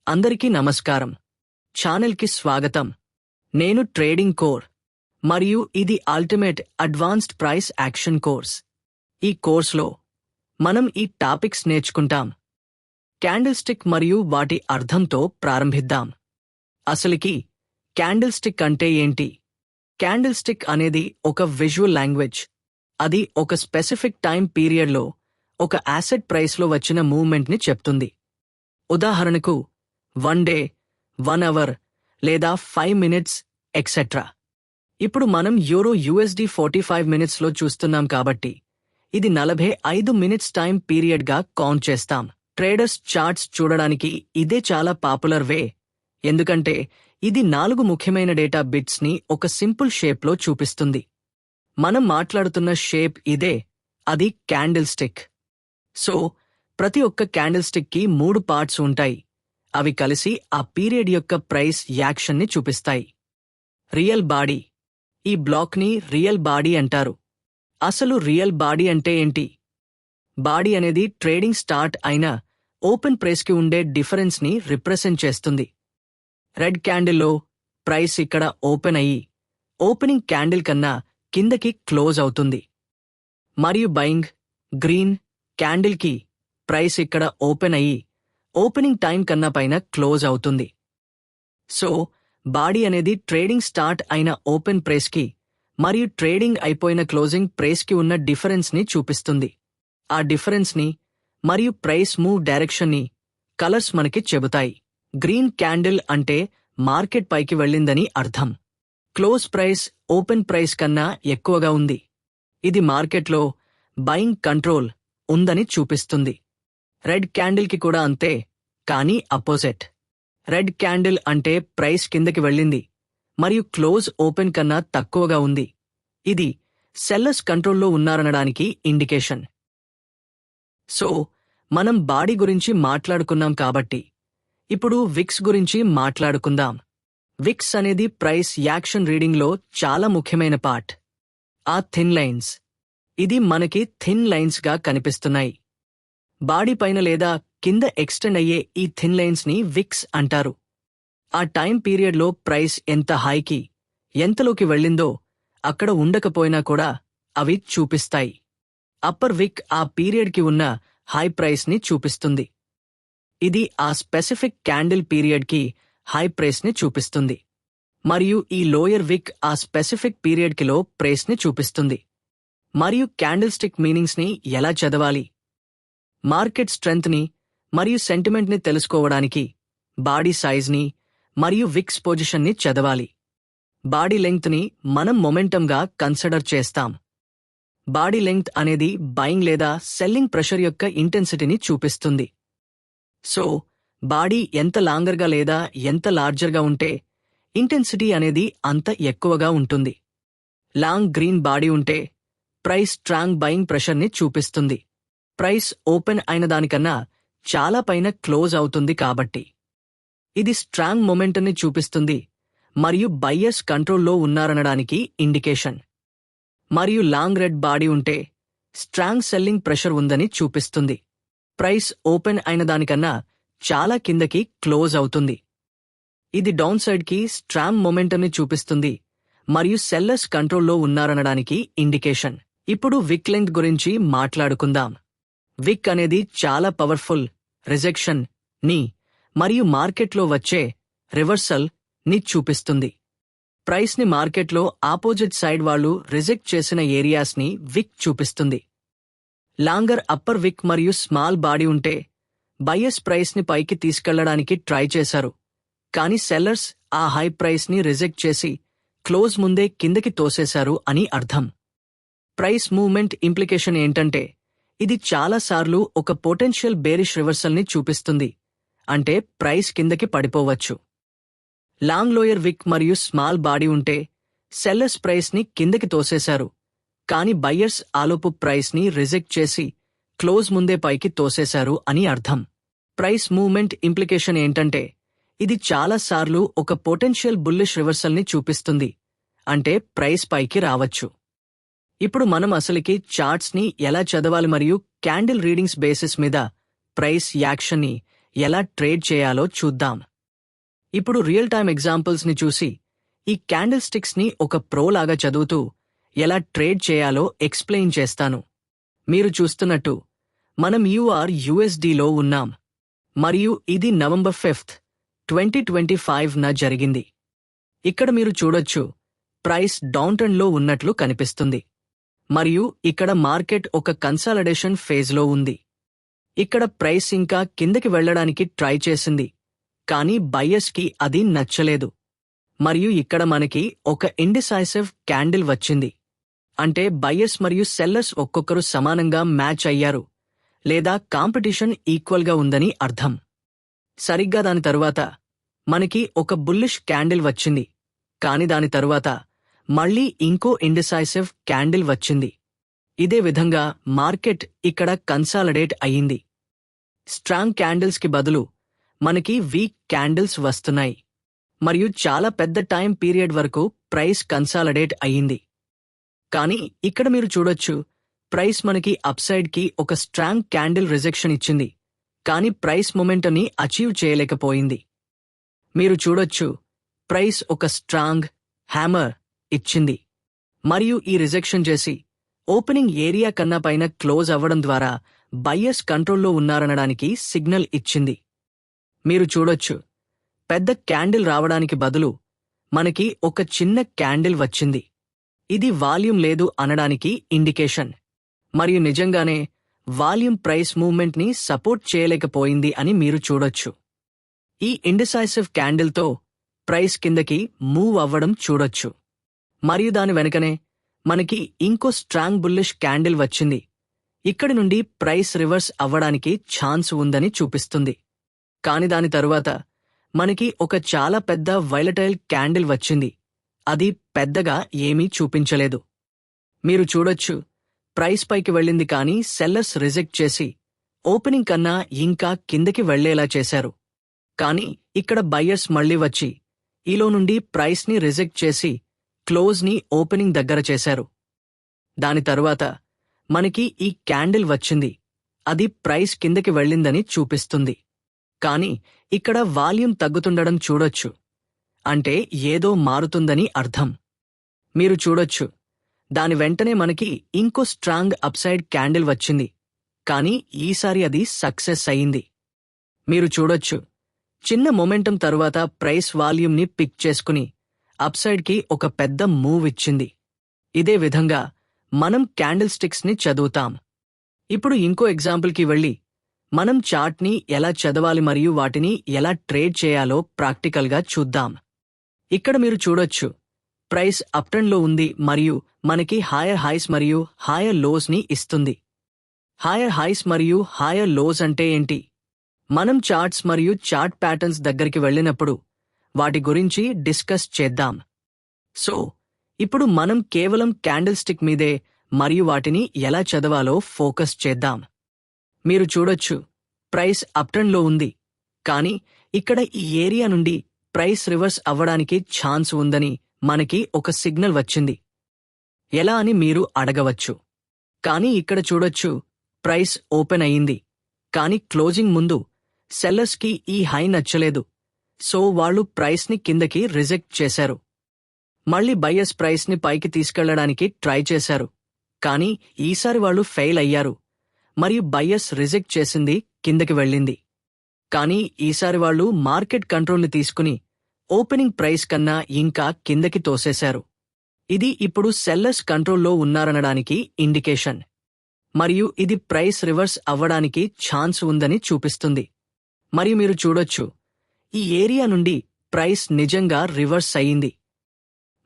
అందరికీ నమస్కారం. ఛానల్కి స్వాగతం. నేను ట్రేడింగ్ కోర్ మరియు ఇది ultimate advanced price action course. ఈ కోర్సులో మనం ఈ టాపిక్స్ నేర్చుకుంటాం. క్యాండిల్ స్టిక్ మరియు వాటి అర్థంతో ప్రారంభిద్దాం. అసలుకి క్యాండిల్ స్టిక్ అంటే ఏంటి? క్యాండిల్ స్టిక్ అనేది ఒక విజువల్ లాంగ్వేజ్. అది ఒక స్పెసిఫిక్ టైం పీరియడ్లో ఒక యాసెట్ ప్రైస్లో వచ్చిన మూవ్మెంట్ని చెప్తుంది. ఉదాహరణకు 1 డే, 1 అవర్ లేదా 5 మినిట్స్ ఎక్సెట్రా. ఇప్పుడు మనం యూఎస్డి 45 మినిట్స్లో చూస్తున్నాం కాబట్టి ఇది 45 మినిట్స్ టైం పీరియడ్గా కౌంట్ చేస్తాం. ట్రేడర్స్ చార్ట్స్ చూడడానికి ఇదే చాలా పాపులర్ వే, ఎందుకంటే ఇది 4 ముఖ్యమైన డేటా బిట్స్ని ఒక సింపుల్ షేప్లో చూపిస్తుంది. మనం మాట్లాడుతున్న షేప్ ఇదే, అది క్యాండిల్ స్టిక్. సో ప్రతి ఒక్క క్యాండిల్ స్టిక్కి 3 పార్ట్స్ ఉంటాయి. అవి కలిసి ఆ పీరియడ్ యొక్క ప్రైస్ యాక్షన్ని చూపిస్తాయి. Real body. ఈ బ్లాక్ని రియల్ బాడీ అంటారు. అసలు రియల్ బాడీ అంటే ఏంటి? బాడీ అనేది ట్రేడింగ్ స్టార్ట్ అయిన ఓపెన్ ప్రైస్కి ఉండే డిఫరెన్స్ని రిప్రజెంట్ చేస్తుంది. రెడ్ క్యాండిల్లో ప్రైస్ ఇక్కడ ఓపెన్ అయ్యి ఓపెనింగ్ క్యాండిల్ కన్నా కిందకి క్లోజ్ అవుతుంది. మరియు బయింగ్ గ్రీన్ క్యాండిల్కి ప్రైస్ ఇక్కడ ఓపెన్ అయ్యి ఓపెనింగ్ టైం కన్నా పైన క్లోజ్ అవుతుంది. సో బాడీ అనేది ట్రేడింగ్ స్టార్ట్ అయిన ఓపెన్ ప్రైస్కి మరియు ట్రేడింగ్ అయిపోయిన క్లోజింగ్ ప్రైస్కి ఉన్న డిఫరెన్స్ని చూపిస్తుంది. ఆ డిఫరెన్స్ని మరియు ప్రైస్ మూవ్ డైరెక్షన్ని కలర్స్ మనకి చెబుతాయి. గ్రీన్ క్యాండిల్ అంటే మార్కెట్ పైకి వెళ్ళిందని అర్థం. క్లోజ్ ప్రైస్ ఓపెన్ ప్రైస్ కన్నా ఎక్కువగా ఉంది. ఇది మార్కెట్లో బయింగ్ కంట్రోల్ ఉందని చూపిస్తుంది. రెడ్ క్యాండిల్కి కూడా అంతే, కానీ అపోజిట్. రెడ్ క్యాండిల్ అంటే ప్రైస్ కిందకి వెళ్ళింది మరియు క్లోజ్ ఓపెన్ కన్నా తక్కువగా ఉంది. ఇది సెల్లర్స్ కంట్రోల్లో ఉన్నారనడానికి ఇండికేషన్. సో మనం బాడీ గురించి మాట్లాడుకున్నాం కాబట్టి ఇప్పుడు విక్స్ గురించి మాట్లాడుకుందాం. విక్స్ అనేది ప్రైస్ యాక్షన్ రీడింగ్లో చాలా ముఖ్యమైన పార్ట్. ఆ థిన్ లైన్స్, ఇది మనకి థిన్ లైన్స్గా కనిపిస్తున్నాయి. బాడీ పైన లేదా కింద ఎక్స్టెండ్ అయ్యే ఈ థిన్ లైన్స్ని విక్స్ అంటారు. ఆ టైం పీరియడ్లో ప్రైస్ ఎంత హైకి ఎంతలోకి వెళ్ళిందో అక్కడ ఉండకపోయినా కూడా అవి చూపిస్తాయి. అప్పర్ విక్ ఆ పీరియడ్కి ఉన్న హై ప్రైస్ని చూపిస్తుంది. ఇది ఆ స్పెసిఫిక్ క్యాండిల్ పీరియడ్కి హై ప్రైస్ని చూపిస్తుంది. మరియు ఈ లోయర్ విక్ ఆ స్పెసిఫిక్ పీరియడ్కి లో ప్రైస్ని చూపిస్తుంది. మరియు క్యాండిల్ స్టిక్ మీనింగ్స్ని ఎలా చదవాలి? మార్కెట్ స్ట్రెంగ్త్ని మరియు సెంటిమెంట్ని తెలుసుకోవడానికి బాడీ సైజ్ని మరియు విక్స్ పొజిషన్ని చదవాలి. బాడీ లెంగ్త్ని మనం మొమెంటంగా కన్సిడర్ చేస్తాం. బాడీ లెంగ్త్ అనేది బయింగ్ లేదా సెల్లింగ్ ప్రెషర్ యొక్క ఇంటెన్సిటీని చూపిస్తుంది. సో బాడీ ఎంత లాంగర్గా లేదా ఎంత లార్జర్గా ఉంటే ఇంటెన్సిటీ అనేది అంత ఎక్కువగా ఉంటుంది. లాంగ్ గ్రీన్ బాడీ ఉంటే ప్రైస్ స్ట్రాంగ్ బయింగ్ ప్రెషర్ని చూపిస్తుంది. ప్రైస్ ఓపెన్ అయిన దానికన్నా చాలా పైన క్లోజ్ అవుతుంది కాబట్టి ఇది స్ట్రాంగ్ మొమెంటంని చూపిస్తుంది మరియు బయ్యర్స్ కంట్రోల్లో ఉన్నారనడానికి ఇండికేషన్. మరియు లాంగ్ రెడ్ బాడీ ఉంటే స్ట్రాంగ్ సెల్లింగ్ ప్రెషర్ ఉందని చూపిస్తుంది. ప్రైస్ ఓపెన్ అయిన దానికన్నా చాలా కిందకి క్లోజ్ అవుతుంది. ఇది డౌన్ సైడ్కి స్ట్రాంగ్ మొమెంటంని చూపిస్తుంది మరియు సెల్లర్స్ కంట్రోల్లో ఉన్నారనడానికి ఇండికేషన్. ఇప్పుడు విక్ లెంగ్త్ గురించి మాట్లాడుకుందాం. విక్ అనేది చాలా పవర్ఫుల్ రిజెక్షన్ ని మరియు మార్కెట్లో వచ్చే రివర్సల్ ని చూపిస్తుంది. ప్రైస్ని మార్కెట్లో ఆపోజిట్ సైడ్ వాళ్ళు రిజెక్ట్ చేసిన ఏరియాస్ని విక్ చూపిస్తుంది. లాంగర్ అప్పర్ విక్ మరియు స్మాల్ బాడీ ఉంటే బయ్యర్స్ ప్రైస్ని పైకి తీసుకెళ్లడానికి ట్రై చేశారు, కానీ సెల్లర్స్ ఆ హై ప్రైస్ని రిజెక్ట్ చేసి క్లోజ్ ముందే కిందకి తోసేశారు అని అర్థం. ప్రైస్ మూవ్మెంట్ ఇంప్లికేషన్ ఏంటంటే ఇది చాలాసార్లు ఒక పొటెన్షియల్ బేరిష్ రివర్సల్ని చూపిస్తుంది, అంటే ప్రైస్ కిందకి పడిపోవచ్చు. లాంగ్ లోయర్ విక్ మరియు స్మాల్ బాడీ ఉంటే సెల్లర్స్ ప్రైస్ని కిందకి తోసేశారు, కానీ బయ్యర్స్ ఆలోపు ప్రైస్ని రిజెక్ట్ చేసి క్లోజ్ ముందే పైకి తోసేశారు అని అర్థం. ప్రైస్ మూవ్మెంట్ ఇంప్లికేషన్ ఏంటంటే ఇది చాలాసార్లు ఒక పొటెన్షియల్ బుల్లిష్ రివర్సల్ని చూపిస్తుంది, అంటే ప్రైస్ పైకి రావచ్చు. ఇప్పుడు మనం అసలుకి చార్ట్స్ని ఎలా చదవాలి మరియు క్యాండిల్ రీడింగ్స్ బేసిస్ మీద ప్రైస్ యాక్షన్ని ఎలా ట్రేడ్ చేయాలో చూద్దాం. ఇప్పుడు రియల్ టైమ్ ఎగ్జాంపుల్స్ ని చూసి ఈ క్యాండిల్ స్టిక్స్ ని ఒక ప్రో లాగా చదువుతూ ఎలా ట్రేడ్ చేయాలో ఎక్స్ప్లెయిన్ చేస్తాను. మీరు చూస్తున్నట్టు మనం USDలో ఉన్నాం మరియు ఇది November 5, 2025న జరిగింది. ఇక్కడ మీరు చూడొచ్చు ప్రైస్ డౌన్ ట్రెండ్లో ఉన్నట్లు కనిపిస్తుంది మరియు ఇక్కడ మార్కెట్ ఒక కన్సాలిడేషన్ ఫేజ్లో ఉంది. ఇక్కడ ప్రైస్ ఇంకా కిందకి వెళ్లడానికి ట్రై చేసింది, కానీ బయ్యర్స్కి అది నచ్చలేదు మరియు ఇక్కడ మనకి ఒక ఇండిసైసివ్ క్యాండిల్ వచ్చింది. అంటే బయ్యర్స్ మరియు సెల్లర్స్ ఒక్కొక్కరు సమానంగా మ్యాచ్ అయ్యారు లేదా కాంపిటీషన్ ఈక్వల్గా ఉందని అర్థం. సరిగ్గా దాని తరువాత మనకి ఒక బుల్లిష్ క్యాండిల్ వచ్చింది, కాని దాని తరువాత మళ్లీ ఇంకో ఇండిసైసివ్ క్యాండిల్ వచ్చింది. ఇదే విధంగా మార్కెట్ ఇక్కడ కన్సాలిడేట్ అయ్యింది. స్ట్రాంగ్ క్యాండిల్స్ కి బదులు మనకి వీక్ క్యాండిల్స్ వస్తున్నాయి మరియు చాలా పెద్ద టైం పీరియడ్ వరకు ప్రైస్ కన్సాలిడేట్ అయ్యింది. కానీ ఇక్కడ మీరు చూడొచ్చు ప్రైస్ మనకి అప్సైడ్ కి ఒక స్ట్రాంగ్ క్యాండిల్ రిజెక్షన్ ఇచ్చింది, కానీ ప్రైస్ మొమెంటంని అచీవ్ చేయలేకపోయింది. మీరు చూడొచ్చు ప్రైస్ ఒక స్ట్రాంగ్ హ్యామర్ ఇచ్చింది మరియు ఈ రిజెక్షన్ చేసి ఓపెనింగ్ ఏరియా కన్నా పైన క్లోజ్ అవ్వడం ద్వారా బయ్యర్స్ కంట్రోల్లో ఉన్నారనడానికి సిగ్నల్ ఇచ్చింది. మీరు చూడొచ్చు పెద్ద క్యాండిల్ రావడానికి బదులు మనకి ఒక చిన్న క్యాండిల్ వచ్చింది. ఇది వాల్యూమ్ లేదు అనడానికి ఇండికేషన్ మరియు నిజంగానే వాల్యూమ్ ప్రైస్ మూవ్మెంట్ ని సపోర్ట్ చేయలేకపోయింది అని మీరు చూడొచ్చు. ఈ ఇండిసైసివ్ క్యాండిల్తో ప్రైస్ కిందకి మూవ్ అవ్వడం చూడొచ్చు మరియు దాని వెనకనే మనకి ఇంకో స్ట్రాంగ్ బుల్లిష్ క్యాండిల్ వచ్చింది. ఇక్కడి నుండి ప్రైస్ రివర్స్ అవ్వడానికి ఛాన్స్ ఉందని చూపిస్తుంది. కాని దాని తరువాత మనకి ఒక చాలా పెద్ద వైలటైల్ క్యాండిల్ వచ్చింది. అది పెద్దగా ఏమీ చూపించలేదు. మీరు చూడొచ్చు ప్రైస్ పైకి వెళ్ళింది, కానీ సెల్లర్స్ రిజెక్ట్ చేసి ఓపెనింగ్ కన్నా ఇంకా కిందకి వెళ్లేలా చేశారు. కానీ ఇక్కడ బయ్యర్స్ మళ్లీ వచ్చి ఈలో నుండి ప్రైస్ ని రిజెక్ట్ చేసి క్లోజ్ ని ఓపెనింగ్ దగ్గర చేశారు. దాని తరువాత మనకి ఈ క్యాండిల్ వచ్చింది. అది ప్రైస్ కిందకి వెళ్ళిందని చూపిస్తుంది, కానీ ఇక్కడ వాల్యూమ్ తగ్గుతుండడం చూడొచ్చు. అంటే ఏదో మారుతుందని అర్థం. మీరు చూడొచ్చు దాని వెంటనే మనకి ఇంకో స్ట్రాంగ్ అప్సైడ్ క్యాండిల్ వచ్చింది, కానీ ఈసారి అది సక్సెస్ అయింది. మీరు చూడొచ్చు చిన్న మొమెంటం తరువాత ప్రైస్ వాల్యూమ్ని పిక్ చేసుకుని అప్సైడ్కి ఒక పెద్ద మూవ్ ఇచ్చింది. ఇదే విధంగా మనం క్యాండిల్ స్టిక్స్ ని చదువుతాం. ఇప్పుడు ఇంకో ఎగ్జాంపుల్కి వెళ్ళి మనం చార్ట్ని ఎలా చదవాలి మరియు వాటిని ఎలా ట్రేడ్ చేయాలో ప్రాక్టికల్గా చూద్దాం. ఇక్కడ మీరు చూడొచ్చు ప్రైస్ అప్ ట్రెండ్లో ఉంది మరియు మనకి హైయర్ హైస్ మరియు హైయర్ లోస్ ని ఇస్తుంది. హైయర్ హైస్ మరియు హైయర్ లోస్ అంటే ఏంటి? మనం చార్ట్స్ మరియు చార్ట్ ప్యాటర్న్స్ దగ్గరికి వెళ్ళినప్పుడు వాటి గురించి డిస్కస్ చేద్దాం. సో ఇప్పుడు మనం కేవలం క్యాండిల్ స్టిక్ మీదే మరియు వాటిని ఎలా చదవాలో ఫోకస్ చేద్దాం. మీరు చూడొచ్చు ప్రైస్ అప్ ట్రెండ్లో ఉంది, కానీ ఇక్కడ ఈ ఏరియా నుండి ప్రైస్ రివర్స్ అవ్వడానికి ఛాన్స్ ఉందని మనకి ఒక సిగ్నల్ వచ్చింది. ఎలా అని మీరు అడగవచ్చు. కానీ ఇక్కడ చూడొచ్చు ప్రైస్ ఓపెన్ అయ్యింది, కానీ క్లోజింగ్ ముందు సెల్లర్స్కి ఈ హై నచ్చలేదు. సో వాళ్ళు ప్రైస్ని కిందకి రిజెక్ట్ చేశారు. మళ్లీ బయ్యర్స్ ప్రైస్ని పైకి తీసుకెళ్లడానికి ట్రై చేశారు, కానీ ఈసారి వాళ్ళు ఫెయిల్ అయ్యారు మరియు బయ్యర్స్ రిజెక్ట్ చేసింది కిందకి వెళ్ళింది. కానీ ఈసారి వాళ్ళు మార్కెట్ కంట్రోల్ని తీసుకుని ఓపెనింగ్ ప్రైస్ కన్నా ఇంకా కిందకి తోసేశారు. ఇది ఇప్పుడు సెల్లర్స్ కంట్రోల్లో ఉన్నారనడానికి ఇండికేషన్ మరియు ఇది ప్రైస్ రివర్స్ అవ్వడానికి ఛాన్స్ ఉందని చూపిస్తుంది. మరియు మీరు చూడొచ్చు ఈ ఏరియా నుండి ప్రైస్ నిజంగా రివర్స్ అయ్యింది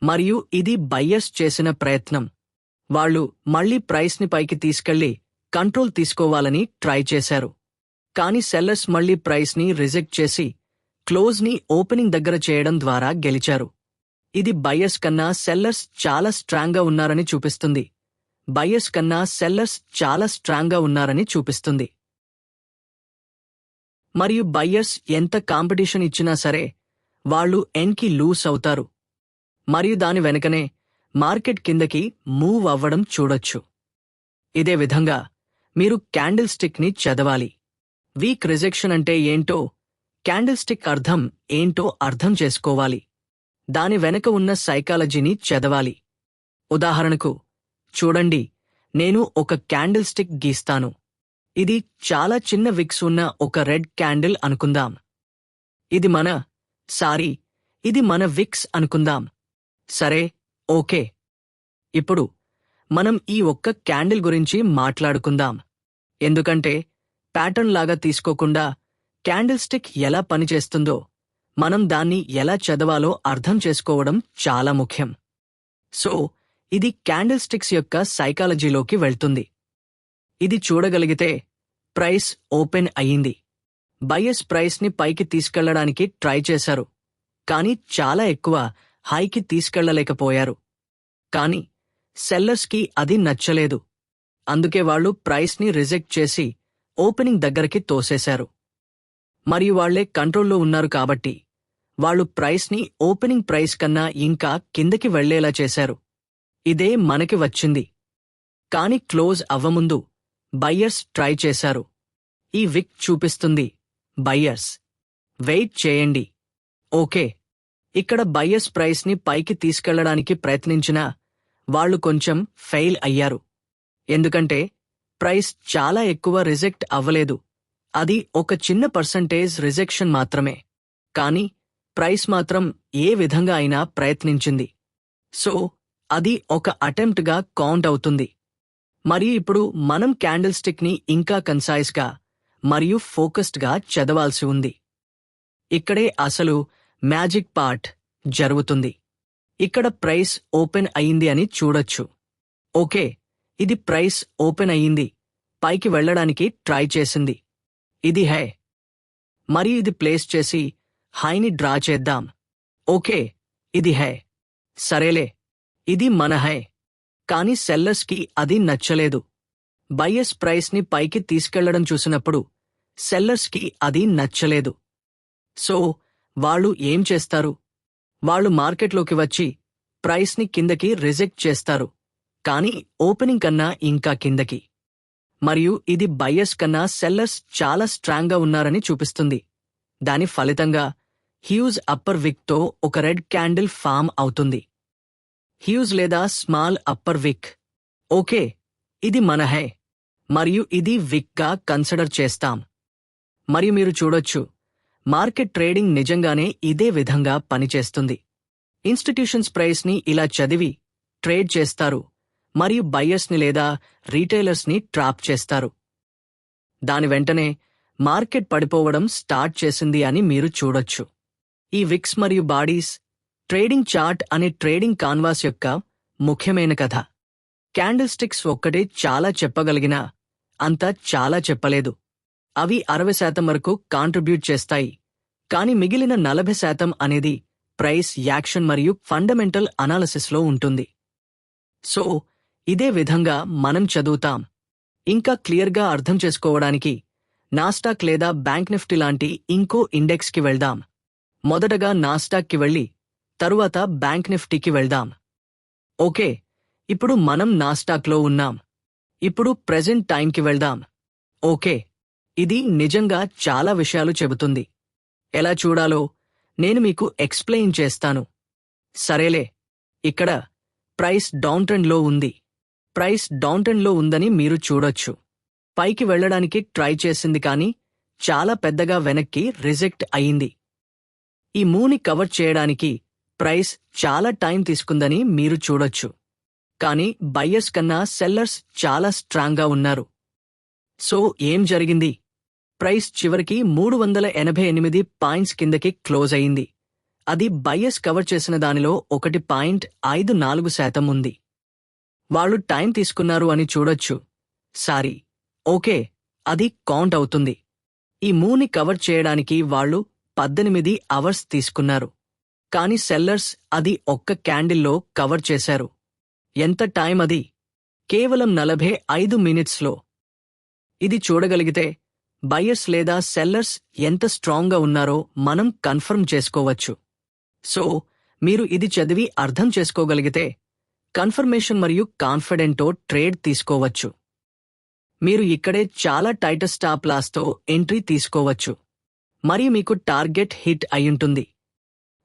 మరియు ఇది బయ్యర్స్ చేసిన ప్రయత్నం. వాళ్ళు మళ్లీ ప్రైస్ని పైకి తీసుకెళ్లి కంట్రోల్ తీసుకోవాలని ట్రై చేశారు, కానీ సెల్లర్స్ మళ్లీ ప్రైస్ని రిజెక్ట్ చేసి క్లోజ్ని ఓపెనింగ్ దగ్గర చేయడం ద్వారా గెలిచారు. ఇది బయ్యర్స్ కన్నా సెల్లర్స్ చాలా స్ట్రాంగ్గా ఉన్నారని చూపిస్తుంది. బయ్యర్స్ కన్నా సెల్లర్స్ చాలా స్ట్రాంగ్గా ఉన్నారని చూపిస్తుంది. మరియు బయ్యర్స్ ఎంత కాంపిటీషన్ ఇచ్చినా సరే వాళ్ళు ఎన్కి లూస్ అవుతారు మరియు దాని వెనుకనే మార్కెట్ కిందకి మూవ్ అవ్వడం చూడొచ్చు. ఇదే విధంగా మీరు క్యాండిల్ స్టిక్ ని చదవాలి. వీక్ రిజెక్షన్ అంటే ఏంటో, క్యాండిల్ స్టిక్ అర్థం ఏంటో అర్థం చేసుకోవాలి. దాని వెనక ఉన్న సైకాలజీని చదవాలి. ఉదాహరణకు చూడండి, నేను ఒక క్యాండిల్ స్టిక్ గీస్తాను. ఇది చాలా చిన్న విక్స్ ఉన్న ఒక రెడ్ క్యాండిల్ అనుకుందాం. ఇది మన విక్స్ అనుకుందాం. సరే, ఓకే. ఇప్పుడు మనం ఈ ఒక్క క్యాండిల్ గురించి మాట్లాడుకుందాం. ఎందుకంటే ప్యాటర్న్ లాగా తీసుకోకుండా క్యాండిల్ స్టిక్ ఎలా పనిచేస్తుందో, మనం దాన్ని ఎలా చదవాలో అర్థం చేసుకోవడం చాలా ముఖ్యం. సో ఇది క్యాండిల్ స్టిక్స్ యొక్క సైకాలజీలోకి వెళ్తుంది. ఇది చూడగలిగితే ప్రైస్ ఓపెన్ అయ్యింది. బయర్స్ ప్రైస్ని పైకి తీసుకెళ్లడానికి ట్రై చేశారు, కానీ చాలా ఎక్కువ హైకి తీసుకెళ్లలేకపోయారు. కానీ సెల్లర్స్కి అది నచ్చలేదు. అందుకే వాళ్ళు ప్రైస్ని రిజెక్ట్ చేసి ఓపెనింగ్ దగ్గరికి తోసేశారు. మరియు వాళ్లే కంట్రోల్లో ఉన్నారు కాబట్టి వాళ్ళు ప్రైస్ని ఓపెనింగ్ ప్రైస్ కన్నా ఇంకా కిందకి వెళ్లేలా చేశారు. ఇదే మనకి వచ్చింది. కాని క్లోజ్ అవ్వముందు బయ్యర్స్ ట్రై చేశారు. ఈ విక్ చూపిస్తుంది బయ్యర్స్ వెయిట్ చేయండి. ఓకే, ఇక్కడ బయ్యర్స్ ప్రైస్ని పైకి తీసుకెళ్లడానికి ప్రయత్నించినా వాళ్లు కొంచెం ఫెయిల్ అయ్యారు. ఎందుకంటే ప్రైస్ చాలా ఎక్కువ రిజెక్ట్ అవ్వలేదు. అది ఒక చిన్న పర్సంటేజ్ రిజెక్షన్ మాత్రమే. కానీ ప్రైస్ మాత్రం ఏ విధంగా అయినా ప్రయత్నించింది. సో అది ఒక అటెంప్ట్గా కౌంట్ అవుతుంది. మరియు ఇప్పుడు మనం క్యాండిల్ స్టిక్ని ఇంకా కన్సైజ్గా మరియు ఫోకస్డ్గా చదవాల్సి ఉంది. ఇక్కడే అసలు మ్యాజిక్ పార్ట్ జరుగుతుంది. ఇక్కడ ప్రైస్ ఓపెన్ అయింది అని చూడొచ్చు. ఓకే, ఇది ప్రైస్ ఓపెన్ అయ్యింది, పైకి వెళ్లడానికి ట్రై చేసింది. ఇది హై. మరియు ఇది ప్లేస్ చేసి హైని డ్రా చేద్దాం. ఓకే, ఇది హై. సరేలే, ఇది మన హై. కానీ సెల్లర్స్కి అది నచ్చలేదు. బయ్యర్స్ ప్రైస్ని పైకి తీసుకెళ్లడం చూసినప్పుడు సెల్లర్స్కి అది నచ్చలేదు. సో వాళ్ళు ఏం చేస్తారు? వాళ్ళు మార్కెట్లోకి వచ్చి ప్రైస్ని కిందకి రిజెక్ట్ చేస్తారు, కానీ ఓపెనింగ్ కన్నా ఇంకా కిందకి. మరియు ఇది బయ్యర్స్ కన్నా సెల్లర్స్ చాలా స్ట్రాంగ్గా ఉన్నారని చూపిస్తుంది. దాని ఫలితంగా హ్యూజ్ అప్పర్ విక్తో ఒక రెడ్ క్యాండిల్ ఫామ్ అవుతుంది. హ్యూజ్ లేదా స్మాల్ అప్పర్ విక్. ఓకే, ఇది మన హై మరియు ఇది విక్గా కన్సిడర్ చేస్తాం. మరియు మీరు చూడొచ్చు, మార్కెట్ ట్రేడింగ్ నిజంగానే ఇదే విధంగా పనిచేస్తుంది. ఇన్స్టిట్యూషన్స్ ప్రైస్ని ఇలా చదివి ట్రేడ్ చేస్తారు మరియు బయ్యర్స్ని లేదా రీటైలర్స్ని ట్రాప్ చేస్తారు. దాని వెంటనే మార్కెట్ పడిపోవడం స్టార్ట్ చేసింది అని మీరు చూడొచ్చు. ఈ విక్స్ మరియు బాడీస్ ట్రేడింగ్ చార్ట్ అనే ట్రేడింగ్ కాన్వాస్ యొక్క ముఖ్యమైన కథ. క్యాండిల్ స్టిక్స్ ఒక్కటే చాలా చెప్పగలిగినా అంతా చాలా చెప్పలేదు. అవి 60% వరకు కాంట్రిబ్యూట్ చేస్తాయి, కానీ మిగిలిన 40% అనేది ప్రైస్ యాక్షన్ మరియు ఫండమెంటల్ అనాలిసిస్లో ఉంటుంది. సో ఇదే విధంగా మనం చదువుతాం. ఇంకా క్లియర్గా అర్థం చేసుకోవడానికి నాస్డాక్ లేదా బ్యాంక్ నిఫ్టీ లాంటి ఇంకో ఇండెక్స్కి వెళ్దాం. మొదటగా నాస్డాక్కి వెళ్ళి తరువాత బ్యాంక్ నిఫ్టీకి వెళ్దాం. ఓకే, ఇప్పుడు మనం నాస్డాక్లో ఉన్నాం. ఇప్పుడు ప్రెజెంట్ టైంకి వెళ్దాం. ఓకే, ఇది నిజంగా చాలా విషయాలు చెబుతుంది. ఎలా చూడాలో నేను మీకు ఎక్స్ప్లెయిన్ చేస్తాను. సరేలే, ఇక్కడ ప్రైస్ డౌన్ ట్రెండ్లో ఉంది. ప్రైస్ డౌన్ ట్రెండ్లో ఉందని మీరు చూడొచ్చు. పైకి వెళ్లడానికి ట్రై చేసింది, కానీ చాలా పెద్దగా వెనక్కి రిజెక్ట్ అయింది. ఈ మూవ్ని కవర్ చేయడానికి ప్రైస్ చాలా టైం తీసుకుందని మీరు చూడొచ్చు. కానీ బయ్యర్స్ కన్నా సెల్లర్స్ చాలా స్ట్రాంగ్గా ఉన్నారు. సో ఏం జరిగింది? ప్రైస్ చివరికి 388 పాయింట్స్ కిందకి క్లోజ్ అయింది. అది బయ్యర్స్ కవర్ చేసిన దానిలో 1.54% ఉంది. వాళ్ళు టైం తీసుకున్నారు అని చూడొచ్చు. సారీ, ఓకే, అది కౌంట్ అవుతుంది. ఈ మూవ్ని కవర్ చేయడానికి వాళ్ళు 18 అవర్స్ తీసుకున్నారు. కానీ సెల్లర్స్ అది ఒక్క క్యాండిల్లో కవర్ చేశారు. ఎంత టైం అది? కేవలం 45 మినిట్స్లో. ఇది చూడగలిగితే బయ్యర్స్ లేదా సెల్లర్స్ ఎంత స్ట్రాంగ్గా ఉన్నారో మనం కన్ఫర్మ్ చేసుకోవచ్చు. సో మీరు ఇది చదివి అర్థం చేసుకోగలిగితే కన్ఫర్మేషన్ మరియు కాన్ఫిడెంట్తో ట్రేడ్ తీసుకోవచ్చు. మీరు ఇక్కడే చాలా టైటర్ స్టాప్ లాస్తో ఎంట్రీ తీసుకోవచ్చు మరియు మీకు టార్గెట్ హిట్ అయ్యుంటుంది.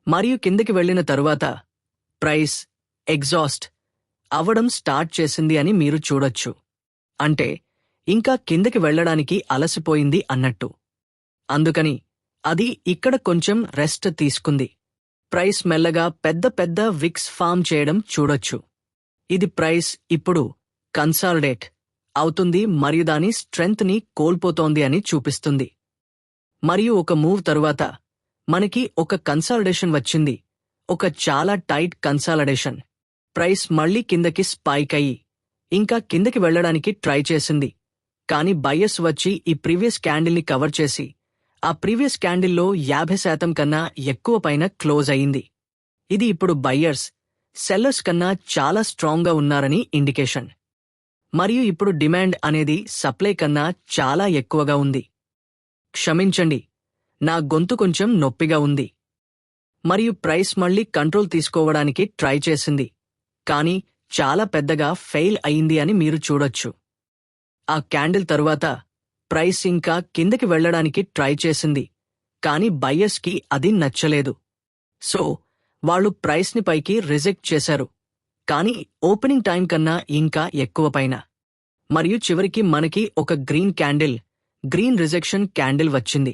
మరియు కిందకి వెళ్ళిన తరువాత ప్రైస్ ఎగ్జాస్ట్ అవ్వడం స్టార్ట్ చేసింది అని మీరు చూడొచ్చు. అంటే ఇంకా కిందకి వెళ్ళడానికి అలసిపోయింది అన్నట్టు. అందుకని అది ఇక్కడ కొంచెం రెస్ట్ తీసుకుంది. ప్రైస్ మెల్లగా పెద్ద పెద్ద విక్స్ ఫామ్ చేయడం చూడొచ్చు. ఇది ప్రైస్ ఇప్పుడు కన్సాలిడేట్ అవుతుంది మరియు దాని స్ట్రెంగ్త్ ని కోల్పోతోంది అని చూపిస్తుంది. మరియు ఒక మూవ్ తరువాత మనకి ఒక కన్సాలిడేషన్ వచ్చింది, ఒక చాలా టైట్ కన్సాలిడేషన్. ప్రైస్ మళ్లీ కిందకి స్పైక్ అయ్యి ఇంకా కిందకి వెళ్ళడానికి ట్రై చేసింది. కానీ బయర్స్ వచ్చి ఈ ప్రీవియస్ క్యాండిల్ని కవర్ చేసి ఆ ప్రీవియస్ క్యాండిల్లో 50% కన్నా ఎక్కువ పైన క్లోజ్ అయింది. ఇది ఇప్పుడు బయ్యర్స్ సెల్లర్స్ కన్నా చాలా స్ట్రాంగ్గా ఉన్నారని ఇండికేషన్. మరియు ఇప్పుడు డిమాండ్ అనేది సప్లై కన్నా చాలా ఎక్కువగా ఉంది. క్షమించండి, నా గొంతు కొంచెం నొప్పిగా ఉంది. మరియు ప్రైస్ మళ్లీ కంట్రోల్ తీసుకోవడానికి ట్రై చేసింది, కానీ చాలా పెద్దగా ఫెయిల్ అయింది అని మీరు చూడొచ్చు. ఆ క్యాండిల్ తరువాత ప్రైస్ ఇంకా కిందకి వెళ్ళడానికి ట్రై చేసింది, కానీ బయ్యర్స్కి అది నచ్చలేదు. సో వాళ్ళు ప్రైస్ని పైకి రిజెక్ట్ చేశారు, కానీ ఓపెనింగ్ టైం కన్నా ఇంకా ఎక్కువ పైన. మరియు చివరికి మనకి ఒక గ్రీన్ రిజెక్షన్ క్యాండిల్ వచ్చింది.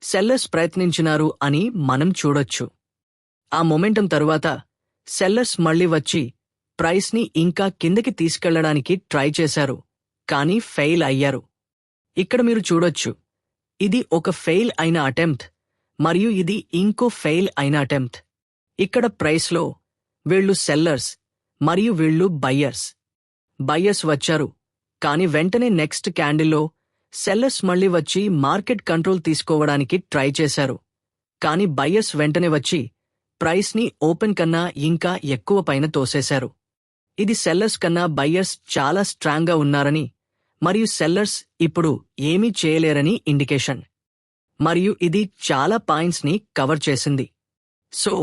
సెల్లర్స్ ప్రయత్నించినారు అని మనం చూడొచ్చు. ఆ మొమెంటం తరువాత సెల్లర్స్ మళ్లీ వచ్చి ప్రైస్ని ఇంకా కిందకి తీసుకెళ్లడానికి ట్రై చేశారు, కానీ ఫెయిల్ అయ్యారు. ఇక్కడ మీరు చూడొచ్చు, ఇది ఒక ఫెయిల్ అయిన అటెంప్ట్ మరియు ఇది ఇంకో ఫెయిల్ అయిన అటెంప్ట్. ఇక్కడ ప్రైస్లో వీళ్ళు సెల్లర్స్ మరియు వీళ్ళు బయ్యర్స్ వచ్చారు, కానీ వెంటనే నెక్స్ట్ క్యాండిల్లో సెల్లర్స్ మళ్లీ వచ్చి మార్కెట్ కంట్రోల్ తీసుకోవడానికి ట్రై చేశారు, కానీ బయ్యర్స్ వెంటనే వచ్చి ప్రైస్ని ఓపెన్ కన్నా ఇంకా ఎక్కువ పైన తోసేశారు. ఇది సెల్లర్స్ కన్నా బయ్యర్స్ చాలా స్ట్రాంగ్గా ఉన్నారని మరియు సెల్లర్స్ ఇప్పుడు ఏమీ చేయలేరని ఇండికేషన్. మరియు ఇది చాలా పాయింట్స్ని కవర్ చేసింది. సో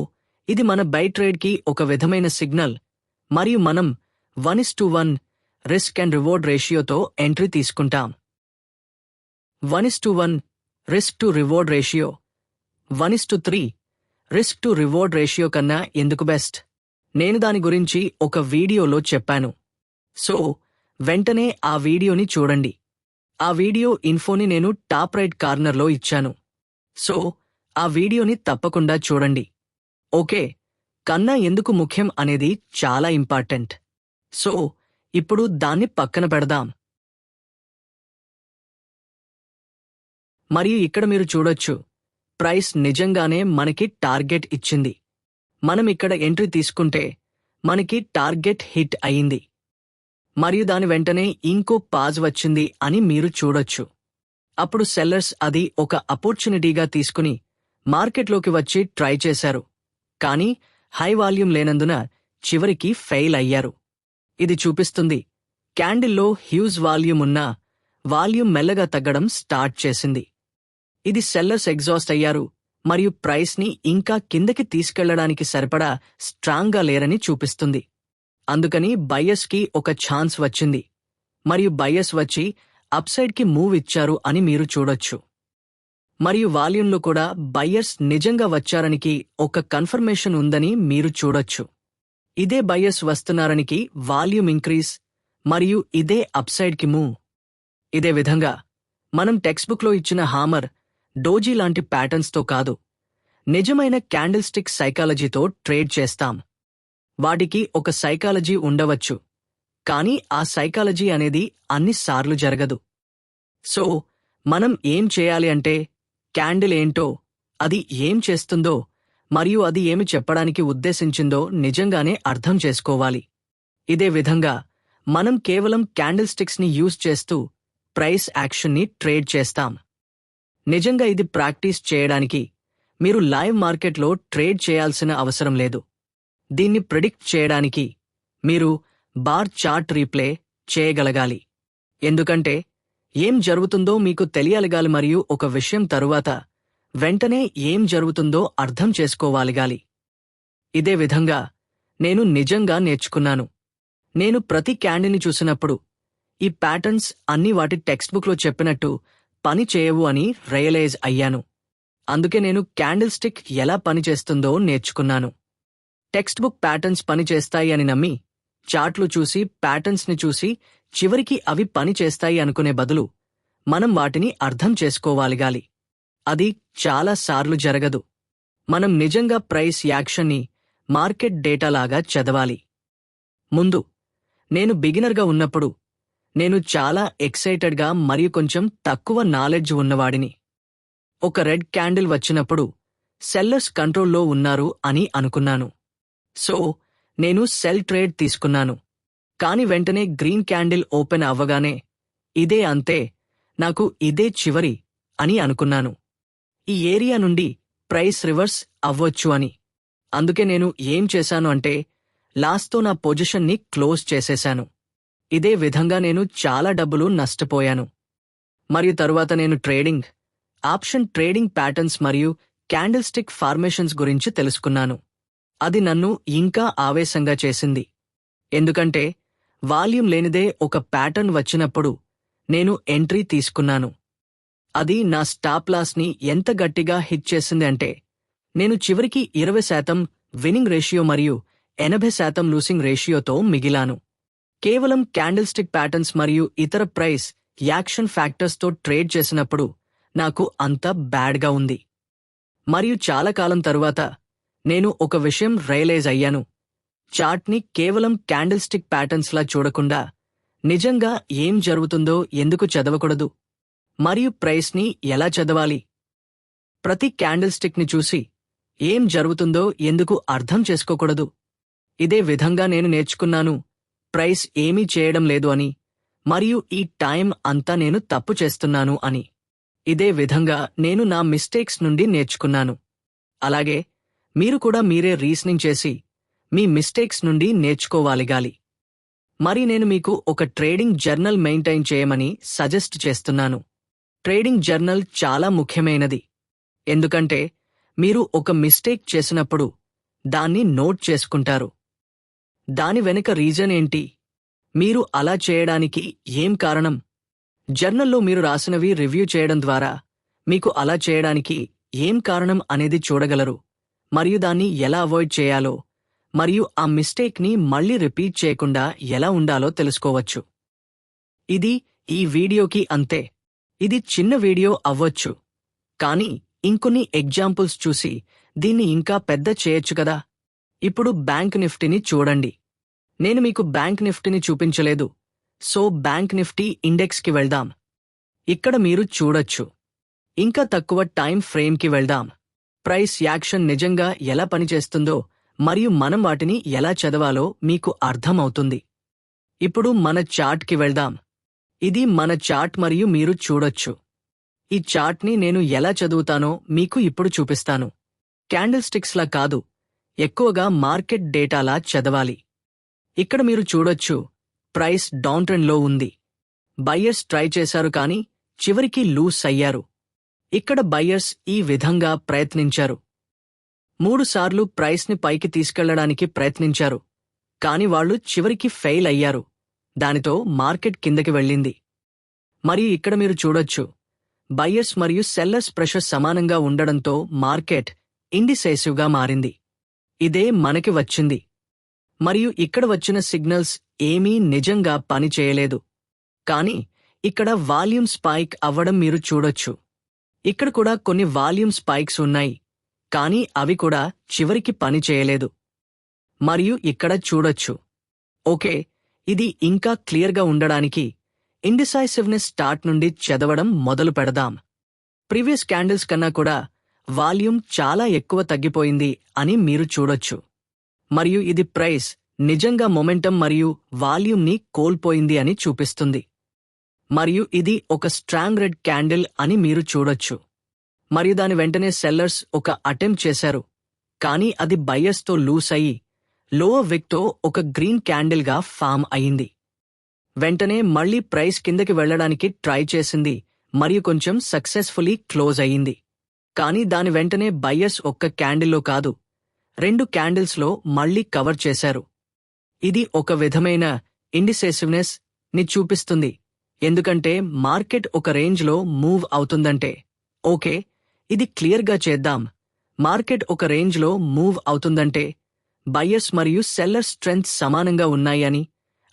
ఇది మన బై ట్రేడ్కి ఒక విధమైన సిగ్నల్ మరియు మనం 1:1 రిస్క్ అండ్ రివార్డ్ రేషియోతో ఎంట్రీ తీసుకుంటాం. 1:1 risk to reward ratio 1:3 risk to reward ratio కన్నా ఎందుకు బెస్ట్? నేను దాని గురించి ఒక వీడియోలో చెప్పాను. సో వెంటనే ఆ వీడియోని చూడండి. ఆ వీడియో ఇన్ఫోని నేను టాప్ రైట్ కార్నర్లో ఇచ్చాను. సో ఆ వీడియోని తప్పకుండా చూడండి. ఓకే, కన్నా ఎందుకు ముఖ్యం అనేది చాలా ఇంపార్టెంట్. సో ఇప్పుడు దాన్ని పక్కన పెడదాం. మరియు ఇక్కడ మీరు చూడొచ్చు, ప్రైస్ నిజంగానే మనకి టార్గెట్ ఇచ్చింది. మనం ఇక్కడ ఎంట్రీ తీసుకుంటే మనకి టార్గెట్ హిట్ అయింది మరియు దాని వెంటనే ఇంకో పాజ్ వచ్చింది అని మీరు చూడొచ్చు. అప్పుడు సెల్లర్స్ అది ఒక ఆపర్చునిటీగా తీసుకుని మార్కెట్లోకి వచ్చి ట్రై చేశారు, కానీ హై వాల్యూమ్ లేనందున చివరికి ఫెయిల్ అయ్యారు. ఇది చూపిస్తుంది క్యాండిల్లో హ్యూజ్ వాల్యూమ్ ఉన్నా వాల్యూమ్ మెల్లగా తగ్గడం స్టార్ట్ చేసింది. ఇది సెల్లర్స్ ఎగ్జాస్ట్ అయ్యారు మరియు ప్రైస్ని ఇంకా కిందకి తీసుకెళ్లడానికి సరిపడా స్ట్రాంగ్గా లేరని చూపిస్తుంది. అందుకని బయ్యర్స్కి ఒక ఛాన్స్ వచ్చింది మరియు బయ్యర్స్ వచ్చి అప్సైడ్కి మూవ్ ఇచ్చారు అని మీరు చూడొచ్చు. మరియు వాల్యూమ్లో కూడా బయ్యర్స్ నిజంగా వచ్చారనికి ఒక కన్ఫర్మేషన్ ఉందని మీరు చూడొచ్చు. ఇదే బయ్యర్స్ వస్తున్నారనికి వాల్యూమ్ ఇంక్రీజ్ మరియు ఇదే అప్సైడ్కి మూవ్. ఇదే విధంగా మనం టెక్స్ట్బుక్లో ఇచ్చిన హామర్, డోజీ లాంటి ప్యాటర్న్స్తో కాదు, నిజమైన క్యాండిల్ స్టిక్ సైకాలజీతో ట్రేడ్ చేస్తాం. వాటికి ఒక సైకాలజీ ఉండవచ్చు, కానీ ఆ సైకాలజీ అనేది అన్నిసార్లు జరగదు. సో మనం ఏం చేయాలి అంటే క్యాండిల్ ఏంటో, అది ఏం చేస్తుందో మరియు అది ఏమి చెప్పడానికి ఉద్దేశించిందో నిజంగానే అర్థం చేసుకోవాలి. ఇదే విధంగా మనం కేవలం క్యాండిల్ స్టిక్స్ని యూజ్ చేస్తూ ప్రైస్ యాక్షన్ని ట్రేడ్ చేస్తాం. నిజంగా ఇది ప్రాక్టీస్ చేయడానికి మీరు లైవ్ మార్కెట్లో ట్రేడ్ చేయాల్సిన అవసరం లేదు. దీన్ని ప్రిడిక్ట్ చేయడానికి మీరు బార్ చార్ట్ రీప్లే చేయగలగాలి, ఎందుకంటే ఏం జరుగుతుందో మీకు తెలియాలిగాలి మరియు ఒక విషయం తరువాత వెంటనే ఏం జరుగుతుందో అర్థం చేసుకోవాలిగాలి. ఇదే విధంగా నేను నిజంగా నేర్చుకున్నాను. నేను ప్రతి క్యాండిల్ని చూసినప్పుడు ఈ ప్యాటర్న్స్ అన్నీ వాటి టెక్స్ట్ బుక్లో చెప్పినట్టు పని చేయవు అని రియలైజ్ అయ్యాను. అందుకే నేను క్యాండిల్ స్టిక్ ఎలా పనిచేస్తుందో నేర్చుకున్నాను. టెక్స్ట్ బుక్ ప్యాటర్న్స్ పనిచేస్తాయి అని నమ్మి, చార్ట్లు చూసి, ప్యాటర్న్స్ని చూసి చివరికి అవి పనిచేస్తాయి అనుకునే బదులు మనం వాటిని అర్థం చేసుకోవాలిగాలి. అది చాలా సార్లు జరగదు. మనం నిజంగా ప్రైస్ యాక్షన్ని మార్కెట్ డేటాలాగా చదవాలి. ముందు నేను బిగినర్గా ఉన్నప్పుడు నేను చాలా ఎక్సైటెడ్గా మరియు కొంచెం తక్కువ నాలెడ్జ్ ఉన్నవాడిని. ఒక రెడ్ క్యాండిల్ వచ్చినప్పుడు సెల్లర్స్ కంట్రోల్లో ఉన్నారు అని అనుకున్నాను. సో నేను సెల్ ట్రేడ్ తీసుకున్నాను. కాని వెంటనే గ్రీన్ క్యాండిల్ ఓపెన్ అవ్వగానే ఇదే అంతే, నాకు ఇదే చివరి అని అనుకున్నాను. ఈ ఏరియా నుండి ప్రైస్ రివర్స్ అవ్వొచ్చు అని. అందుకే నేను ఏం చేశాను అంటే లాస్తో నా పొజిషన్ని క్లోజ్ చేసేశాను. ఇదే విధంగా నేను చాలా డబ్బులు నష్టపోయాను. మరియు తరువాత నేను ట్రేడింగ్, ఆప్షన్ ట్రేడింగ్ ప్యాటర్న్స్ మరియు క్యాండిల్ స్టిక్ ఫార్మేషన్స్ గురించి తెలుసుకున్నాను. అది నన్ను ఇంకా ఆవేశంగా చేసింది. ఎందుకంటే వాల్యూమ్ లేనిదే ఒక ప్యాటర్న్ వచ్చినప్పుడు నేను ఎంట్రీ తీసుకున్నాను. అది నా స్టాప్ లాస్ని ఎంత గట్టిగా హిట్ చేసింది అంటే నేను చివరికి 20% విన్నింగ్ రేషియో మరియు 80% లూసింగ్ రేషియోతో మిగిలాను. కేవలం క్యాండిల్ స్టిక్ ప్యాటర్న్స్ మరియు ఇతర ప్రైస్ యాక్షన్ ఫ్యాక్టర్స్తో ట్రేడ్ చేసినప్పుడు నాకు అంత బ్యాడ్గా ఉంది. మరియు చాలా కాలం తరువాత నేను ఒక విషయం రియలైజ్ అయ్యాను. చార్ట్ని కేవలం క్యాండిల్ స్టిక్ ప్యాటర్న్స్లా చూడకుండా నిజంగా ఏం జరుగుతుందో ఎందుకు చదవకూడదు మరియు ప్రైస్ని ఎలా చదవాలి. ప్రతి క్యాండిల్ స్టిక్ని చూసి ఏం జరుగుతుందో ఎందుకు అర్థం చేసుకోకూడదు. ఇదే విధంగా నేను నేర్చుకున్నాను ప్రైస్ ఏమీ చేయడం లేదు అని, మరియు ఈ టైం అంతా నేను తప్పు చేస్తున్నాను అని. ఇదే విధంగా నేను నా మిస్టేక్స్ నుండి నేర్చుకున్నాను. అలాగే మీరు కూడా మీరే రీజనింగ్ చేసి మీ మిస్టేక్స్ నుండి నేర్చుకోవాలిగాలి. మరి నేను మీకు ఒక ట్రేడింగ్ జర్నల్ మెయింటైన్ చేయమని సజెస్ట్ చేస్తున్నాను. ట్రేడింగ్ జర్నల్ చాలా ముఖ్యమైనది. ఎందుకంటే మీరు ఒక మిస్టేక్ చేసినప్పుడు దాన్ని నోట్ చేసుకుంటారు. దాని వెనుక రీజన్ ఏంటి, మీరు అలా చేయడానికి ఏం కారణం. జర్నల్లో మీరు రాసినవి రివ్యూ చేయడం ద్వారా మీకు అలా చేయడానికి ఏం కారణం అనేది చూడగలరు, మరియు దాన్ని ఎలా అవాయిడ్ చేయాలో మరియు ఆ మిస్టేక్ని మళ్లీ రిపీట్ చేయకుండా ఎలా ఉండాలో తెలుసుకోవచ్చు. ఇది ఈ వీడియోకి అంతే. ఇది చిన్న వీడియో అవ్వొచ్చు, కానీ ఇంకొన్ని ఎగ్జాంపుల్స్ చూసి దీన్ని ఇంకా పెద్ద చేయొచ్చు కదా. ఇప్పుడు బ్యాంక్ నిఫ్టీని చూడండి. నేను మీకు బ్యాంక్ నిఫ్టీని చూపించలేదు, సో బ్యాంక్ నిఫ్టీ ఇండెక్స్కి వెళ్దాం. ఇక్కడ మీరు చూడొచ్చు. ఇంకా తక్కువ టైం ఫ్రేమ్కి వెళ్దాం. ప్రైస్ యాక్షన్ నిజంగా ఎలా పనిచేస్తుందో మరియు మనం వాటిని ఎలా చదవాలో మీకు అర్థమవుతుంది. ఇప్పుడు మన చార్ట్కి వెళ్దాం. ఇది మన చార్ట్ మరియు మీరు చూడొచ్చు. ఈ చార్ట్ని నేను ఎలా చదువుతానో మీకు ఇప్పుడు చూపిస్తాను. క్యాండిల్ స్టిక్స్లా కాదు, ఎక్కువగా మార్కెట్ డేటాలా చదవాలి. ఇక్కడ మీరు చూడొచ్చు, ప్రైస్ డౌన్ ట్రెండ్లో ఉంది. బయ్యర్స్ ట్రై చేశారు కానీ చివరికి లూస్ అయ్యారు. ఇక్కడ బయ్యర్స్ ఈ విధంగా ప్రయత్నించారు. 3 సార్లు ప్రైస్ని పైకి తీసుకెళ్లడానికి ప్రయత్నించారు, కాని వాళ్లు చివరికి ఫెయిల్ అయ్యారు. దానితో మార్కెట్ కిందకి వెళ్ళింది. మరియు ఇక్కడ మీరు చూడొచ్చు, బయ్యర్స్ మరియు సెల్లర్స్ ప్రెషర్ సమానంగా ఉండడంతో మార్కెట్ ఇండిసైసివ్గా మారింది. ఇదే మనకి వచ్చింది. మరియు ఇక్కడ వచ్చిన సిగ్నల్స్ ఏమీ నిజంగా పని చేయలేదు. కానీ ఇక్కడ వాల్యూమ్ స్పైక్ అవ్వడం మీరు చూడొచ్చు. ఇక్కడ కూడా కొన్ని వాల్యూమ్ స్పైక్స్ ఉన్నాయి, కానీ అవి కూడా చివరికి పని చేయలేదు. మరియు ఇక్కడ చూడొచ్చు. ఓకే, ఇది ఇంకా క్లియర్గా ఉండడానికి ఇండిసైసివ్నెస్ స్టార్ట్ నుండి చదవడం మొదలు పెడదాం. ప్రీవియస్ క్యాండిల్స్ కన్నా కూడా వాల్యూమ్ చాలా ఎక్కువ తగ్గిపోయింది అని మీరు చూడొచ్చు. మరియు ఇది ప్రైస్ నిజంగా మొమెంటం మరియు వాల్యూమ్ని కోల్పోయింది అని చూపిస్తుంది. మరియు ఇది ఒక స్ట్రాంగ్ రెడ్ క్యాండిల్ అని మీరు చూడొచ్చు. మరియు దాని వెంటనే సెల్లర్స్ ఒక అటెంప్ట్ చేశారు, కానీ అది బయ్యర్స్తో లూస్ అయ్యి లోవర్ విక్తో ఒక గ్రీన్ క్యాండిల్గా ఫామ్ అయింది. వెంటనే మళ్లీ ప్రైస్ కిందకి వెళ్లడానికి ట్రై చేసింది మరియు కొంచెం సక్సెస్ఫుల్లీ క్లోజ్ అయ్యింది. కానీ దాని వెంటనే బయ్యర్స్ ఒక్క క్యాండిల్లో కాదు, 2 క్యాండిల్స్లో మళ్లీ కవర్ చేశారు. ఇది ఒక విధమైన ఇండిసైసివ్నెస్ ని చూపిస్తుంది. ఎందుకంటే మార్కెట్ ఒక రేంజ్లో మూవ్ అవుతుందంటే ఓకే, ఇది క్లియర్గా చేద్దాం. మార్కెట్ ఒక రేంజ్లో మూవ్ అవుతుందంటే బయ్యర్స్ మరియు సెల్లర్స్ స్ట్రెంగ్త్ సమానంగా ఉన్నాయి అని,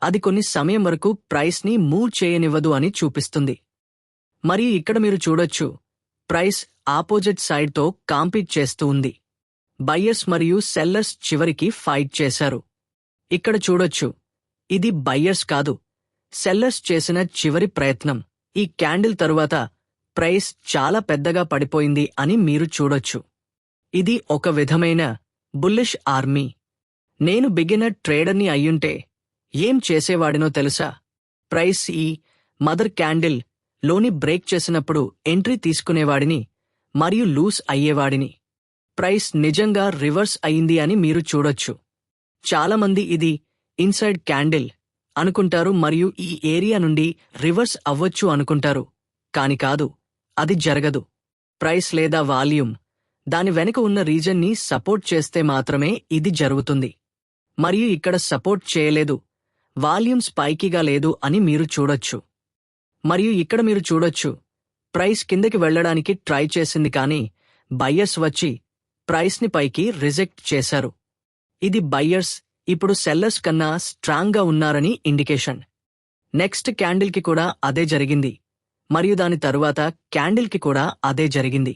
అది కొన్ని సమయం వరకు ప్రైస్ని మూవ్ చేయనివ్వదు అని చూపిస్తుంది. మరియు ఇక్కడ మీరు చూడొచ్చు, ప్రైస్ ఆపోజిట్ సైడ్తో కాంపీట్ చేస్తూ ఉంది. బయ్యర్స్ మరియు సెల్లర్స్ చివరికి ఫైట్ చేశారు. ఇక్కడ చూడొచ్చు, ఇది బయ్యర్స్ కాదు, సెల్లర్స్ చేసిన చివరి ప్రయత్నం. ఈ క్యాండిల్ తరువాత ప్రైస్ చాలా పెద్దగా పడిపోయింది అని మీరు చూడొచ్చు. ఇది ఒక విధమైన బుల్లిష్ ఆర్మీ. నేను బిగినర్ ట్రేడర్ని అయ్యుంటే ఏం చేసేవాడినో తెలుసా? ప్రైస్ ఈ మదర్ క్యాండిల్ లోని బ్రేక్ చేసినప్పుడు ఎంట్రీ తీసుకునేవాడిని మరియు లూస్ అయ్యేవాడిని. ప్రైస్ నిజంగా రివర్స్ అయింది అని మీరు చూడొచ్చు. చాలామంది ఇది ఇన్సైడ్ క్యాండిల్ అనుకుంటారు మరియు ఈ ఏరియా నుండి రివర్స్ అవ్వొచ్చు అనుకుంటారు. కాని కాదు, అది జరగదు. ప్రైస్ లేదా వాల్యూమ్ దాని వెనుక ఉన్న రీజన్ని సపోర్ట్ చేస్తే మాత్రమే ఇది జరుగుతుంది. మరియు ఇక్కడ సపోర్ట్ చేయలేదు, వాల్యూమ్ స్పైకీగా లేదు అని మీరు చూడొచ్చు. మరియు ఇక్కడ మీరు చూడొచ్చు, ప్రైస్ కిందకి వెళ్లడానికి ట్రై చేసింది కానీ బయ్యర్స్ వచ్చి ప్రైస్ని పైకి రిజెక్ట్ చేశారు. ఇది బయ్యర్స్ ఇప్పుడు సెల్లర్స్ కన్నా స్ట్రాంగ్గా ఉన్నారని ఇండికేషన్. నెక్స్ట్ క్యాండిల్కి కూడా అదే జరిగింది మరియు దాని తరువాత క్యాండిల్కి కూడా అదే జరిగింది.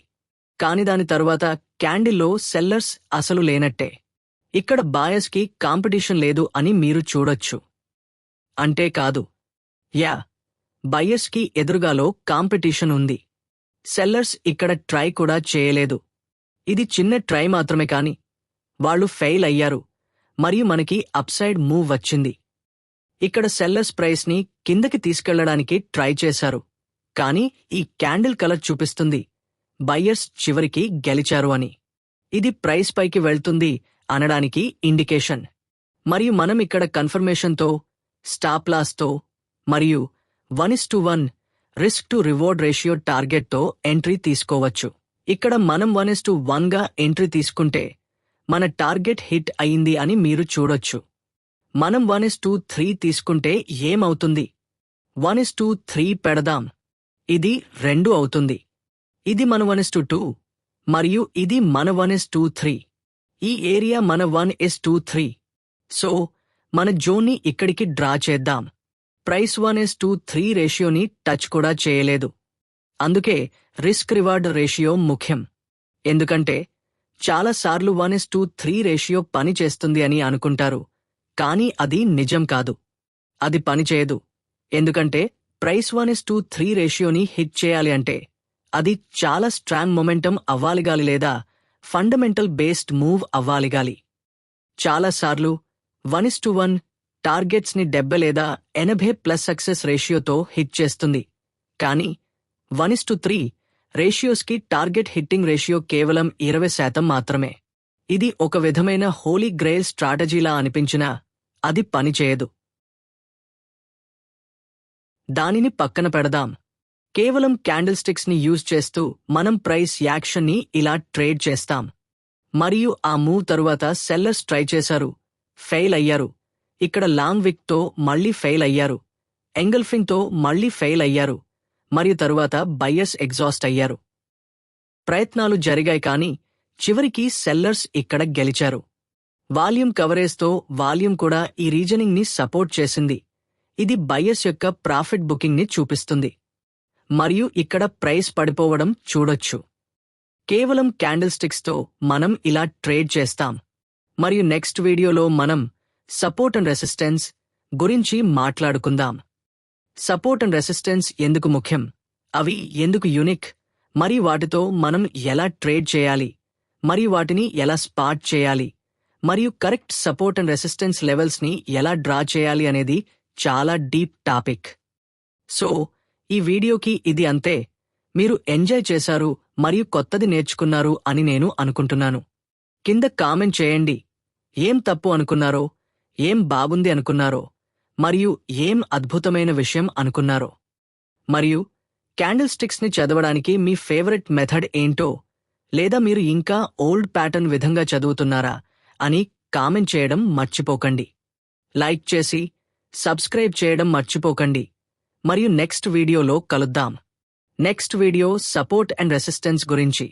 కాని దాని తరువాత క్యాండిల్లో సెల్లర్స్ అసలు లేనట్టే. ఇక్కడ బాయర్స్కి కాంపిటీషన్ లేదు అని మీరు చూడొచ్చు. అంటే కాదు, బయ్యర్స్కి ఎదురుగాలో కాంపిటీషన్ ఉంది. సెల్లర్స్ ఇక్కడ ట్రై కూడా చేయలేదు. ఇది చిన్న ట్రై మాత్రమే కాని వాళ్ళు ఫెయిల్ అయ్యారు మరియు మనకి అప్సైడ్ మూవ్ వచ్చింది. ఇక్కడ సెల్లర్స్ ప్రైస్ని కిందకి తీసుకెళ్లడానికి ట్రై చేశారు, కానీ ఈ క్యాండిల్ కలర్ చూపిస్తుంది బయ్యర్స్ చివరికి గెలిచారు అని. ఇది ప్రైస్ పైకి వెళ్తుంది అనడానికి ఇండికేషన్. మరియు మనం ఇక్కడ కన్ఫర్మేషన్తో, స్టాప్ లాస్తో మరియు 1:1 రిస్క్ టు రివార్డ్ రేషియో టార్గెట్తో ఎంట్రీ తీసుకోవచ్చు. ఇక్కడ మనం 1:1గా ఎంట్రీ తీసుకుంటే మన టార్గెట్ హిట్ అయింది అని మీరు చూడొచ్చు. మనం 1:3 తీసుకుంటే ఏమవుతుంది? 1:3 పెడదాం, ఇది 2 అవుతుంది. ఇది మన 1:2 మరియు ఇది మన 1:3. ఈ ఏరియా మన 1:3. సో మన జోన్ని ఇక్కడికి డ్రా చేద్దాం. ప్రైస్ 1:3 రేషియోని టచ్ కూడా చేయలేదు. అందుకే రిస్క్ రివార్డ్ రేషియో ముఖ్యం. ఎందుకంటే చాలాసార్లు 1:3 రేషియో పని చేస్తుంది అని అనుకుంటారు, కానీ అది నిజం కాదు. అది పనిచేయదు. ఎందుకంటే ప్రైస్ 1:3 రేషియోని హిట్ చేయాలి అంటే అది చాలా స్ట్రాంగ్ మొమెంటం అవ్వాలిగాలి లేదా ఫండమెంటల్ బేస్డ్ మూవ్ అవ్వాలిగాలి. చాలాసార్లు 1:1 టార్గెట్స్ని 70 లేదా 80+ సక్సెస్ రేషియోతో హిట్ చేస్తుంది. కానీ 1:3 రేషియోస్కి టార్గెట్ హిట్టింగ్ రేషియో కేవలం 20% మాత్రమే. ఇది ఒక విధమైన హోలీ గ్రెయిల్ స్ట్రాటజీలా అనిపించినా అది పనిచేయదు. దానిని పక్కన పెడదాం. కేవలం క్యాండిల్ స్టిక్స్ని యూజ్ చేస్తూ మనం ప్రైస్ యాక్షన్ని ఇలా ట్రేడ్ చేస్తాం. మరియు ఆ మూవ్ తరువాత సెల్లర్స్ ట్రై చేశారు, ఫెయిల్ అయ్యారు. ఇక్కడ లాంగ్ విక్తో మళ్లీ ఫెయిల్ అయ్యారు, ఎంగల్ఫింగ్తో మళ్లీ ఫెయిల్ అయ్యారు మరియు తరువాత బయ్యర్స్ ఎగ్జాస్ట్ అయ్యారు. ప్రయత్నాలు జరిగాయి కానీ చివరికి సెల్లర్స్ ఇక్కడ గెలిచారు. వాల్యూమ్ కవరేజ్తో వాల్యూమ్ కూడా ఈ రీజనింగ్ని సపోర్ట్ చేసింది. ఇది బయ్యర్స్ యొక్క ప్రాఫిట్ బుకింగ్ని చూపిస్తుంది. మరియు ఇక్కడ ప్రైస్ పడిపోవడం చూడొచ్చు. కేవలం క్యాండిల్ స్టిక్స్తో మనం ఇలా ట్రేడ్ చేస్తాం. మరియు నెక్స్ట్ వీడియోలో మనం సపోర్ట్ అండ్ రెసిస్టెన్స్ గురించి మాట్లాడుకుందాం. సపోర్ట్ అండ్ రెసిస్టెన్స్ ఎందుకు ముఖ్యం, అవి ఎందుకు యూనిక్, మరియు వాటితో మనం ఎలా ట్రేడ్ చేయాలి, మరియు వాటిని ఎలా స్పాట్ చేయాలి, మరియు కరెక్ట్ సపోర్ట్ అండ్ రెసిస్టెన్స్ లెవెల్స్ని ఎలా డ్రా చేయాలి అనేది చాలా డీప్ టాపిక్. సో ఈ వీడియోకి ఇది అంతే. మీరు ఎంజాయ్ చేశారు మరియు కొత్తది నేర్చుకున్నారు అని నేను అనుకుంటున్నాను. కింద కామెంట్ చేయండి, ఏం తప్పు అనుకున్నారో, ఏం బాగుంది అనుకున్నారో, మరియు ఏం అద్భుతమైన విషయం అనుకున్నారో. మరియు క్యాండిల్ స్టిక్స్ని చదవడానికి మీ ఫేవరెట్ మెథడ్ ఏంటో, లేదా మీరు ఇంకా ఓల్డ్ ప్యాటర్న్ విధంగా చదువుతున్నారా అని కామెంట్ చేయడం మర్చిపోకండి. లైక్ చేసి సబ్స్క్రైబ్ చేయడం మర్చిపోకండి మరియు నెక్స్ట్ వీడియోలో కలుద్దాం. Next video support and resistance గురించి.